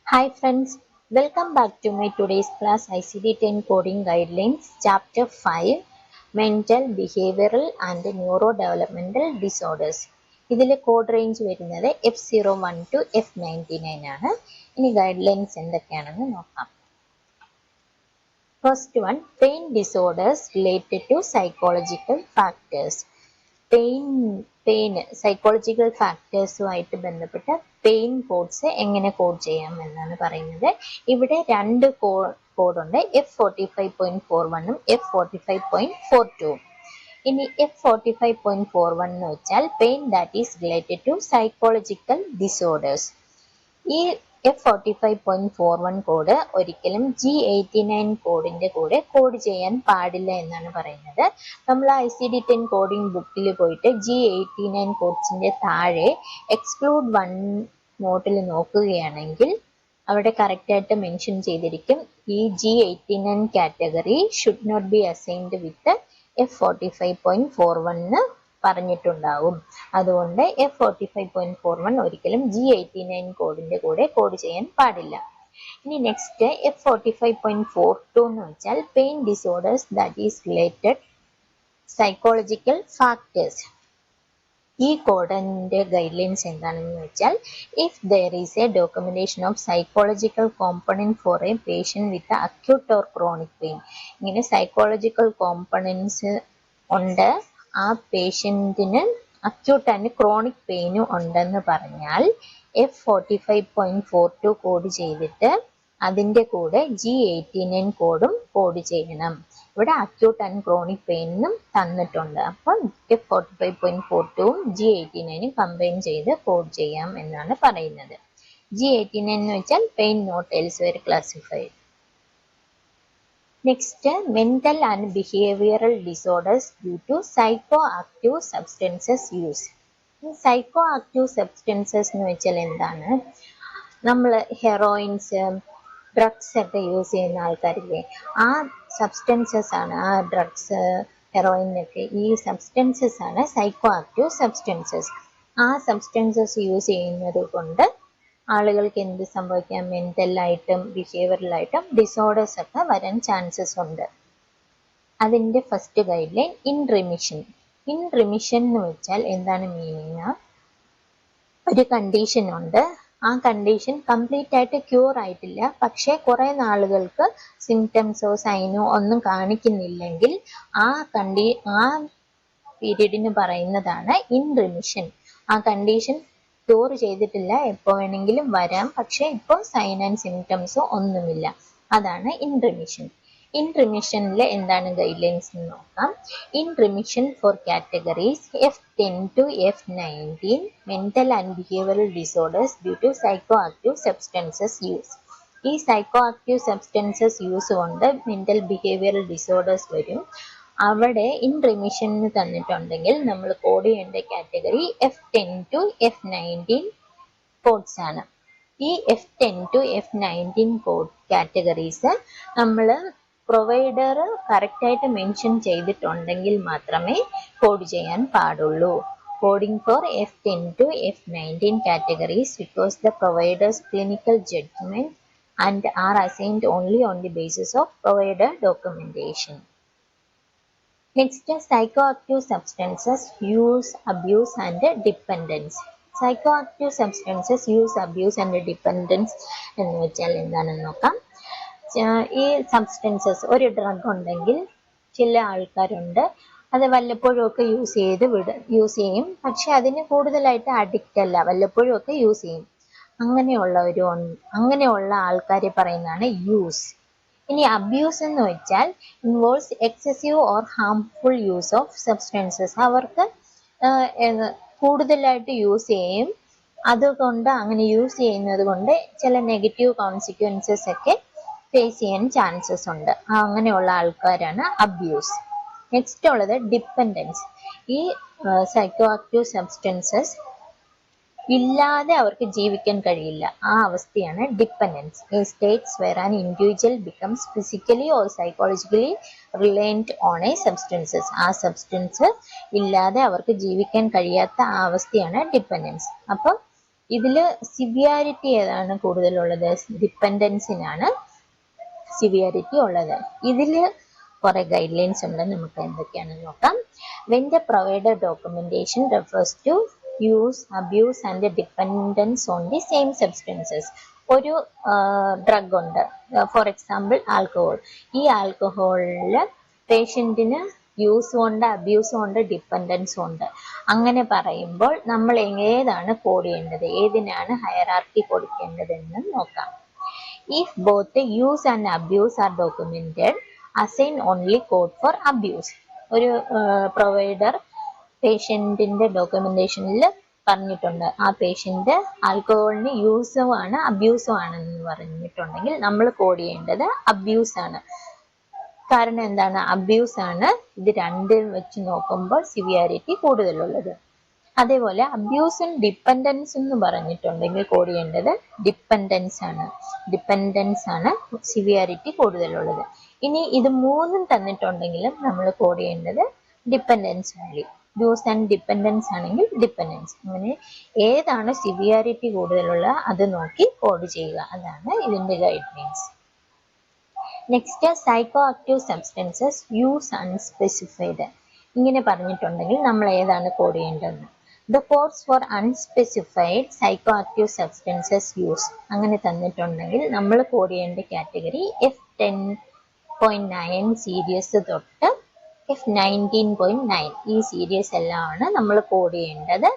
Hi friends, welcome back to my today's class ICD 10 Coding Guidelines Chapter 5 Mental, Behavioral and Neurodevelopmental Disorders. ഇതിലെ code range വരുന്നത് F01 to F99 ആണ്. ഇനി guidelines എന്തൊക്കെയാണെന്ന് നോക്കാം. First one, pain disorders related to psychological factors. Pain psychological ഫാക്ടേഴ്സുമായിട്ട് ബന്ധപ്പെട്ട pain codes എങ്ങനെ code ചെയ്യാം എന്നാണ് പറയുന്നത്. ഇവിടെ രണ്ട് കോഡുണ്ട്, F45.41 F45.42. ഇനി F45.41 എന്ന് വെച്ചാൽ pain that is related to psychological disorders. ഈ F45.41 കോഡ് ഒരിക്കലും G89 കോഡിന്റെ കൂടെ കോഡ് ചെയ്യാൻ പാടില്ല എന്നാണ് പറയുന്നത്. നമ്മൾ ICD-10 കോഡിംഗ് ബുക്കിൽ പോയിട്ട് G89 കോഡ്സിന്റെ താഴെ എക്സ്ക്ലൂഡ് 1 നോട്ടിൽ നോക്കുകയാണെങ്കിൽ അവിടെ കറക്റ്റ് ആയിട്ട് മെൻഷൻ ചെയ്തിരിക്കും ഈ G89 category should not be assigned with F45.41 പറഞ്ഞിട്ടുണ്ടാവും. അതുകൊണ്ട് F45.41 ഒരിക്കലും G89 കോഡിന്റെ കൂടെ കോഡ് ചെയ്യാൻ പാടില്ല. ഇനി നെക്സ്റ്റ് F45.42 എന്ന് വെച്ചാൽ pain disorders that is related psychological factors. ഈ കോഡിന്റെ ഗൈഡ്ലൈൻസ് എന്താണെന്ന് വെച്ചാൽ if there is a documentation of psychological component for a patient with acute or chronic pain. ഇങ്ങനെ സൈക്കോളജിക്കൽ കോമ്പണൻസ് ഉണ്ട്, ആ പേഷ്യന്റിന് അക്യൂട്ട് ആൻഡ് ക്രോണിക് പെയിനും ഉണ്ടെന്ന് പറഞ്ഞാൽ F45.42 കോഡ് ചെയ്തിട്ട് അതിൻ്റെ കൂടെ G89 കോഡും കോഡ് ചെയ്യണം. ഇവിടെ അക്യൂട്ട് ആൻഡ് ക്രോണിക് പെയിനും തന്നിട്ടുണ്ട്, അപ്പം F45.42ഉം G89ഉം കമ്പൈൻ ചെയ്ത് കോഡ് ചെയ്യാം എന്നാണ് പറയുന്നത്. G89 എന്ന് വെച്ചാൽ pain not elsewhere classified. Next, mental and behavioral disorders due to psychoactive substances use. Psychoactive substances എന്ന് വെച്ചാൽ എന്താണ്? നമ്മൾ ഹെറോയിൻസ്, ഡ്രഗ്സ് ഒക്കെ യൂസ് ചെയ്യുന്ന ആൾക്കാരില്ലേ, ആ സബ്സ്റ്റൻസസ് ആണ്, ആ ഡ്രഗ്സ് ഹെറോയിനൊക്കെ ഈ സബ്സ്റ്റൻസസ് ആണ് സൈക്കോആക്റ്റീവ് സബ്സ്റ്റൻസസ്. ആ സബ്സ്റ്റൻസസ് യൂസ് ചെയ്യുന്നത് കൊണ്ട് ആളുകൾക്ക് എന്ത് സംഭവിക്കാം, മെന്റലായിട്ടും ബിഹേവിയറലായിട്ടും ഡിസോർഡേഴ്സ് ഒക്കെ വരാൻ ചാൻസസ് ഉണ്ട്. അതിൻ്റെ first guide line in remission. In remission എന്ന് വെച്ചാൽ എന്താണ് മീനിങ്? ഒരു കണ്ടീഷൻ ഉണ്ട്, ആ കണ്ടീഷൻ കംപ്ലീറ്റ് ആയിട്ട് ക്യൂർ ആയിട്ടില്ല, പക്ഷെ കുറെ നാളുകൾക്ക് സിംറ്റംസോ സൈനോ ഒന്നും കാണിക്കുന്നില്ലെങ്കിൽ ആ പീരീഡിന് പറയുന്നതാണ് ഇൻ റിമിഷൻ. ആ കണ്ടീഷൻ ക്യൂർ ചെയ്തിട്ടില്ല, എപ്പോൾ വേണമെങ്കിലും വരാം, പക്ഷെ ഇപ്പോൾ സൈൻ ആൻഡ് സിംറ്റംസോ ഒന്നുമില്ല, അതാണ് ഇൻ റിമിഷൻ. ഇൻ റിമിഷനിൽ എന്താണ് ഗൈഡ് ലൈൻസ് എന്ന് നോക്കാം. In remission for categories F10 to F19 mental and behavioural disorders due to psychoactive substances use. ഈ സൈക്കോ ആക്റ്റീവ് സബ്സ്റ്റൻസസ് യൂസ് കൊണ്ട് മെന്റൽ ബിഹേവിയറൽ ഡിസോർഡേഴ്സ് വരും. അവിടെ in remission തന്നിട്ടുണ്ടെങ്കിൽ നമ്മൾ code ചെയ്യേണ്ട category F10 to F19 codes ആണ്. ഈ F10 to F19 code categories നമ്മൾ പ്രൊവൈഡർ കറക്റ്റായിട്ട് മെൻഷൻ ചെയ്തിട്ടുണ്ടെങ്കിൽ മാത്രമേ കോഡ് ചെയ്യാൻ പാടുള്ളൂ. Coding for F10 to F19 categories requires the provider's clinical judgment and are assigned only on the basis of provider documentation. Next, psychoactive substances use, abuse and dependence. Psychoactive substances use, abuse and dependence എന്ന് വെച്ചാൽ എന്താണെന്ന് നോക്കാം. ഈ substances, ഒരു drug ഉണ്ടെങ്കിൽ ചില ആൾക്കാരുണ്ട് അത് വല്ലപ്പോഴും ഒക്കെ യൂസ് ചെയ്യും, പക്ഷെ അതിന് കൂടുതലായിട്ട് അഡിക്റ്റ് അല്ല, വല്ലപ്പോഴും ഒക്കെ യൂസ് ചെയ്യും. അങ്ങനെയുള്ള ആൾക്കാരെ പറയുന്നതാണ് യൂസ്. ഇനി അബ്യൂസ് എന്ന് വെച്ചാൽ involves excessive or harmful use of substances. അവർക്ക് കൂടുതലായിട്ട് യൂസ് ചെയ്യും, അതുകൊണ്ട് അങ്ങനെ യൂസ് ചെയ്യുന്നത് കൊണ്ട് ചില നെഗറ്റീവ് കോൺസിക്വൻസസ് ഒക്കെ ഫേസ് ചെയ്യാൻ ചാൻസസ് ഉണ്ട്. അങ്ങനെയുള്ള ആൾക്കാരാണ് അബ്യൂസ്. നെക്സ്റ്റ് ഉള്ളത് ഡിപ്പെൻഡൻസ്. ഈ സൈക്കോ ആക്റ്റീവ് സബ്സ്റ്റൻസസ് ഇല്ലാതെ അവർക്ക് ജീവിക്കാൻ കഴിയില്ല, ആ അവസ്ഥയാണ് ഡിപ്പെൻഡൻസ്. ഈ states where an individual becomes physically or psychologically reliant on a substances. ആ സബ്സ്റ്റൻസ് ഇല്ലാതെ അവർക്ക് ജീവിക്കാൻ കഴിയാത്ത ആ അവസ്ഥയാണ് ഡിപ്പെൻഡൻസ്. അപ്പം ഇതില് സിവിയാരിറ്റി ഏതാണ് കൂടുതലുള്ളത്? ഡിപ്പെൻഡൻസിനാണ് സിവിയാരിറ്റി ഉള്ളത്. ഇതില് കുറെ ഗൈഡ് ലൈൻസ് ഉണ്ട്, നമുക്ക് എന്തൊക്കെയാണെന്ന് നോക്കാം. When the provider documentation refers to use, abuse and dependence on the same substances. ഒരു ഡ്രഗ് ഉണ്ട്, ഫോർ എക്സാമ്പിൾ ആൽക്കഹോൾ. ഈ ആൽക്കഹോളില് പേഷ്യന്റിന് യൂസും ഉണ്ട്, അബ്യൂസും ഉണ്ട്, ഡിപ്പെൻഡൻസും ഉണ്ട്. അങ്ങനെ പറയുമ്പോൾ നമ്മൾ ഏതാണ് കോഡ് ചെയ്യേണ്ടത്, ഏതിനാണ് ഹയറാർക്കി കൊടുക്കേണ്ടതെന്ന് നോക്കാം. If both the use and abuse are documented, assign only code for abuse. ഒരു പ്രൊവൈഡർ പേഷ്യന്റിന്റെ ഡോക്യുമെന്റേഷനിൽ പറഞ്ഞിട്ടുണ്ട് ആ പേഷ്യന്റ് ആൽക്കഹോളിന് യൂസും ആണ് അബ്യൂസും ആണെന്ന് പറഞ്ഞിട്ടുണ്ടെങ്കിൽ നമ്മൾ കോഡ് ചെയ്യേണ്ടത് അബ്യൂസ് ആണ്. കാരണം എന്താണ്? അബ്യൂസ് ആണ് ഇത് രണ്ടും വെച്ച് നോക്കുമ്പോൾ സിവിയാരിറ്റി കൂടുതലുള്ളത്. അതേപോലെ അബ്യൂസും ഡിപ്പെൻഡൻസ് എന്ന് പറഞ്ഞിട്ടുണ്ടെങ്കിൽ കോഡ് ചെയ്യേണ്ടത് ഡിപ്പെൻഡൻസ് ആണ് സിവിയാരിറ്റി കൂടുതലുള്ളത്. ഇനി ഇത് മൂന്നും തന്നിട്ടുണ്ടെങ്കിലും നമ്മൾ കോഡ് ചെയ്യേണ്ടത് dependence only. Use and dependence ആണെങ്കിൽ ഡിപ്പെൻഡൻസ്. അങ്ങനെ ഏതാണ് സിവിയാരിറ്റി കൂടുതലുള്ള അത് നോക്കി കോഡ് ചെയ്യുക. അതാണ് ഇതിന്റെ guide lines. Next, psycho active substances use unspecified. ഇങ്ങനെ പറഞ്ഞിട്ടുണ്ടെങ്കിൽ നമ്മൾ ഏതാണ് കോഡ് ചെയ്യേണ്ടത്? The codes for unspecified psychoactive substances use അങ്ങനെ തന്നിട്ടുണ്ടെങ്കിൽ നമ്മൾ കോഡ് ചെയ്യേണ്ട കാറ്റഗറി F10.9 സീരീസ് തൊട്ട് F19.9 ഈ സീരീസ് എല്ലാമാണ് നമ്മൾ കോഡ് ചെയ്യേണ്ടത്.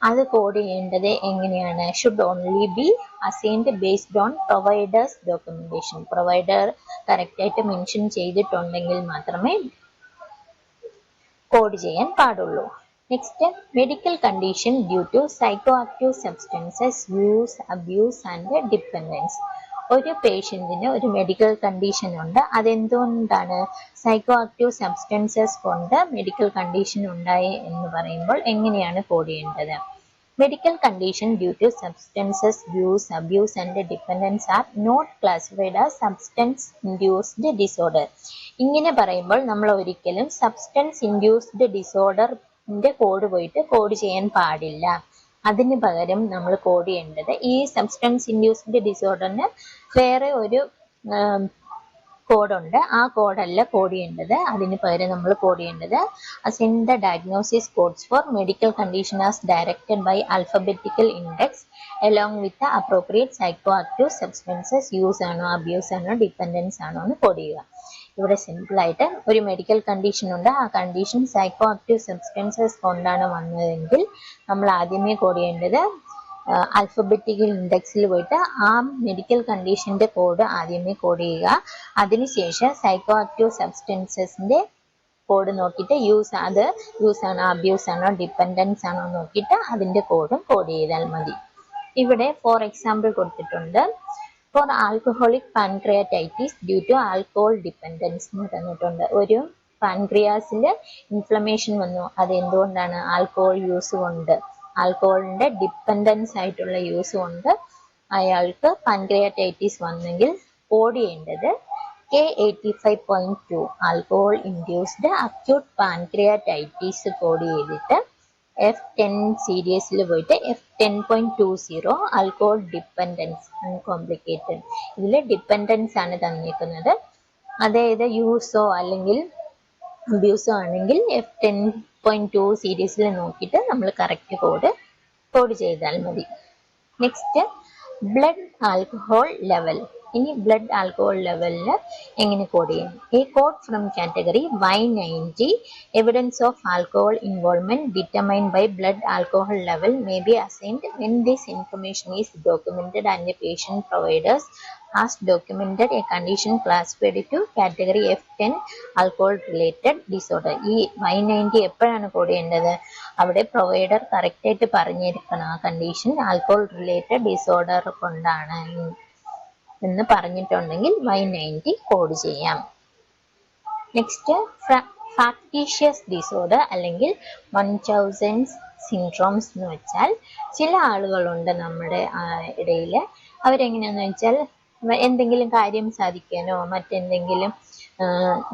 അത് കോഡ് ചെയ്യേണ്ടത് എങ്ങനെയാണ്? Should only be assigned based on providers documentation. Provider കറക്റ്റായിട്ട് മെൻഷൻ ചെയ്തിട്ടുണ്ടെങ്കിൽ മാത്രമേ കോഡ് ചെയ്യാൻ പാടുള്ളൂ. Next, medical condition due to psychoactive substances use, abuse and dependence. ഒരു പേഷ്യന്റിന് ഒരു മെഡിക്കൽ കണ്ടീഷൻ ഉണ്ട്, അതെന്തുകൊണ്ടാണ്? സൈക്കോ ആക്റ്റീവ് സബ്സ്റ്റൻസസ് കൊണ്ട് മെഡിക്കൽ കണ്ടീഷൻ ഉണ്ടായി എന്ന് പറയുമ്പോൾ എങ്ങനെയാണ് കോഡ് ചെയ്യേണ്ടത്? Medical condition due to substances use, abuse and dependence are not classified as substance induced disorder. ഇങ്ങനെ പറയുമ്പോൾ നമ്മൾ ഒരിക്കലും സബ്സ്റ്റൻസ് ഇൻഡ്യൂസ്ഡ് ഡിസോർഡറിന്റെ കോഡ് പോയിട്ട് കോഡ് ചെയ്യാൻ പാടില്ല. അതിന് പകരം നമ്മൾ കോഡ് ചെയ്യേണ്ടത് ഈ സബ്സ്റ്റൻസ് ഇൻഡ്യൂസ്ഡ് ഡിസോർഡറിന് വേറെ ഒരു കോഡുണ്ട്, ആ കോഡല്ല കോഡ് ചെയ്യേണ്ടത്. അതിന് പകരം നമ്മൾ കോഡ് ചെയ്യേണ്ടത് assign the diagnosis codes for medical condition as directed by alphabetical index along with the appropriate psychoactive substances use ആണോ, അബ്യൂസ് ആണോ, ഡിപ്പെൻഡൻസ് ആണോ എന്ന് കോഡ് ചെയ്യുക. ഇവിടെ സിമ്പിൾ ആയിട്ട് ഒരു മെഡിക്കൽ കണ്ടീഷൻ ഉണ്ട്, ആ കണ്ടീഷൻ സൈക്കോ ആക്റ്റീവ് സബ്സ്റ്റൻസസ് കൊണ്ടാണ് വന്നതെങ്കിൽ നമ്മൾ ആദ്യമേ കോഡ് ചെയ്യേണ്ടത് ആൽഫബറ്റിക്കൽ ഇൻഡെക്സിൽ പോയിട്ട് ആ മെഡിക്കൽ കണ്ടീഷന്റെ കോഡ് ആദ്യമേ കോഡ് ചെയ്യുക. അതിനുശേഷം സൈക്കോ ആക്റ്റീവ് സബ്സ്റ്റൻസസിന്റെ കോഡ് നോക്കിയിട്ട് യൂസ് ആണോ, അബ്യൂസ് ആണോ, ഡിപ്പെൻഡൻസ് ആണോ നോക്കിയിട്ട് അതിന്റെ കോഡും കോഡ് ചെയ്താൽ മതി. ഇവിടെ ഫോർ എക്സാമ്പിൾ കൊടുത്തിട്ടുണ്ട്. For alcoholic pancreatitis due to alcohol dependence എന്ന് തന്നിട്ടുണ്ട്. ഒരു പാൻക്രിയാസിൽ ഇൻഫ്ലമേഷൻ വന്നു, അത് എന്തുകൊണ്ടാണ്? ആൽക്കഹോൾ യൂസ് കൊണ്ട്, ആൽക്കഹോളിന്റെ ഡിപ്പെൻഡൻസ് ആയിട്ടുള്ള യൂസ് കൊണ്ട് അയാൾക്ക് പാൻക്രിയാറ്റൈറ്റിസ് വന്നെങ്കിൽ കോഡ് ചെയ്യേണ്ടത് K85.2 alcohol induced acute pancreatitis code ചെയ്തിട്ട് F10 സീരീസിൽ പോയിട്ട് F10.20 ആൽക്കഹോൾ ഡിപ്പെൻഡൻസ് അൺകോംപ്ലിക്കേറ്റഡ്. ഇതിൽ ഡിപ്പെൻഡൻസ് ആണ് തന്നിരിക്കുന്നത്, അതായത് യൂസോ അല്ലെങ്കിൽ അബ്യൂസോ ആണെങ്കിൽ F10.2 സീരീസിൽ നോക്കിയിട്ട് നമ്മൾ കറക്റ്റ് കോഡ് ചെയ്താൽ മതി. Next, blood alcohol level. ഇനി ബ്ലഡ് ആൽക്കഹോൾ ലെവലിൽ എങ്ങനെ കോഡ് ചെയ്യും? A code from category Y90 evidence of alcohol involvement determined by blood alcohol level may be assigned when this information is documented and the patient providers has documented a condition classified to category F10 alcohol related disorder. ഈ Y90 എപ്പോഴാണ് code ചെയ്യേണ്ടത്? അവിടെ provider correct ആയിട്ട് പറഞ്ഞിരിക്കണം ആ condition alcohol related disorder കൊണ്ടാണ് എന്ന് പറഞ്ഞിട്ടുണ്ടെങ്കിൽ Y90 code ചെയ്യാം. നെക്സ്റ്റ്, ഫാക്ടീഷ്യസ് ഡിസോർഡർ അല്ലെങ്കിൽ 1000 സിൻഡ്രോംസ് എന്ന് വെച്ചാൽ ചില ആളുകളുണ്ട് നമ്മുടെ ഇടയിൽ. അവരെങ്ങനെയാന്ന് വെച്ചാൽ എന്തെങ്കിലും കാര്യം സാധിക്കാനോ മറ്റെന്തെങ്കിലും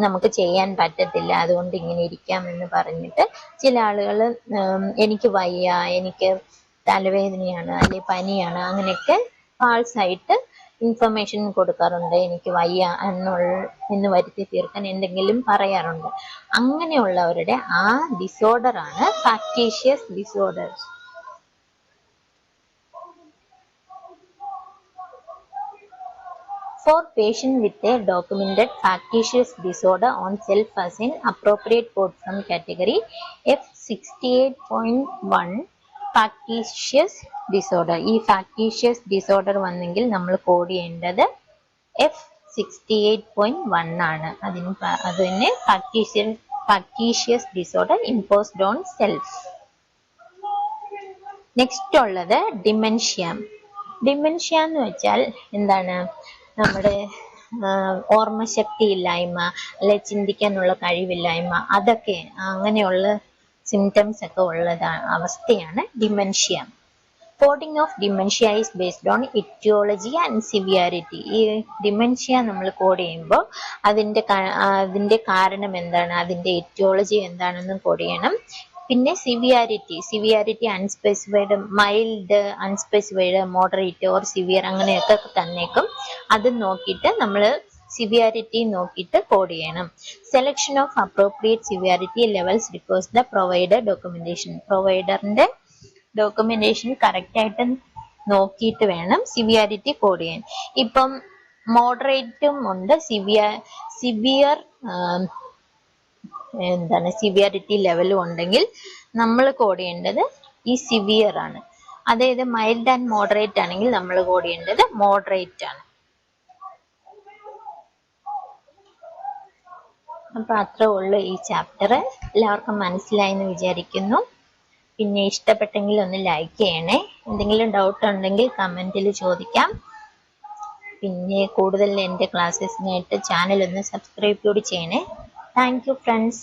നമുക്ക് ചെയ്യാൻ പറ്റത്തില്ല, അതുകൊണ്ട് ഇങ്ങനെ ഇരിക്കാം എന്ന് പറഞ്ഞിട്ട് ചില ആളുകൾ എനിക്ക് വയ്യ, എനിക്ക് തലവേദനയാണ് അല്ലെ പനിയാണ് അങ്ങനെയൊക്കെ ഫാൾസ് ആയിട്ട് ഇൻഫർമേഷൻ കൊടുക്കാറുണ്ട്. എനിക്ക് വയ്യ എന്ന് വരുത്തി തീർക്കാൻ എന്തെങ്കിലും പറയാറുണ്ട്. അങ്ങനെയുള്ളവരുടെ ആ ഡിസോർഡർ ആണ് factitious disorder. For patient with a documented factitious disorder on self-assigned appropriate code from category F68.1 factitious disorder. ഈ factitious disorder വന്നെങ്കിൽ നമ്മൾ കോഡ് ചെയ്യേണ്ടത് F68.1 ആണ്. അതിന് factitious disorder imposed on self. Next ഉള്ളത് ഡിമെൻഷ്യ. ഡിമെൻഷ്യ എന്ന് വെച്ചാൽ എന്താണ്? നമ്മുടെ ഓർമ്മശക്തി ഇല്ലായ്മ, അല്ലെ ചിന്തിക്കാനുള്ള കഴിവില്ലായ്മ, അതൊക്കെ അങ്ങനെയുള്ള സിംറ്റംസ് ഒക്കെ ഉള്ളതാണ് അവസ്ഥയാണ് dementia. Coding of dementia is based on ഇറ്റിയോളജി and severity. ഈ ഡിമെൻഷ്യ നമ്മൾ കോഡ് ചെയ്യുമ്പോൾ അതിന്റെ കാരണം എന്താണ്, അതിന്റെ ഇറ്റിയോളജി എന്താണെന്നും കോഡ് ചെയ്യണം. പിന്നെ severity unspecified, mild, unspecified, moderate or severe അങ്ങനെയൊക്കെ തന്നേക്കും. അത് നോക്കിയിട്ട് നമ്മൾ സിവിയാരിറ്റി നോക്കിയിട്ട് കോഡ് ചെയ്യണം. Selection of appropriate severity levels requires the provider documentation. പ്രൊവൈഡറിന്റെ ഡോക്യുമെന്റേഷൻ കറക്റ്റ് ആയിട്ട് നോക്കിയിട്ട് വേണം സിവിയാരിറ്റി കോഡ് ചെയ്യാൻ. ഇപ്പം മോഡറേറ്റും ഉണ്ട്, സിവിയർ സിവിയാരിറ്റി ലെവലും ഉണ്ടെങ്കിൽ നമ്മൾ കോഡ് ചെയ്യേണ്ടത് ഈ സിവിയർ ആണ്. അതായത് മൈൽഡ് ആൻഡ് മോഡറേറ്റ് ആണെങ്കിൽ നമ്മൾ കോഡ് ചെയ്യേണ്ടത് മോഡറേറ്റ് ആണ്. അപ്പൊ അത്രേ ഉള്ളൂ ഈ ചാപ്റ്റർ. എല്ലാവർക്കും മനസ്സിലായി എന്ന് വിചാരിക്കുന്നു. പിന്നെ ഇഷ്ടപ്പെട്ടെങ്കിൽ ഒന്ന് ലൈക്ക് ചെയ്യണേ. എന്തെങ്കിലും ഡൗട്ട് ഉണ്ടെങ്കിൽ കമന്റിൽ ചോദിക്കാം. പിന്നെ കൂടുതൽ എൻ്റെ ക്ലാസ്സസിനായിട്ട് ചാനൽ ഒന്ന് സബ്സ്ക്രൈബ് കൂടി ചെയ്യണേ. Thank you friends.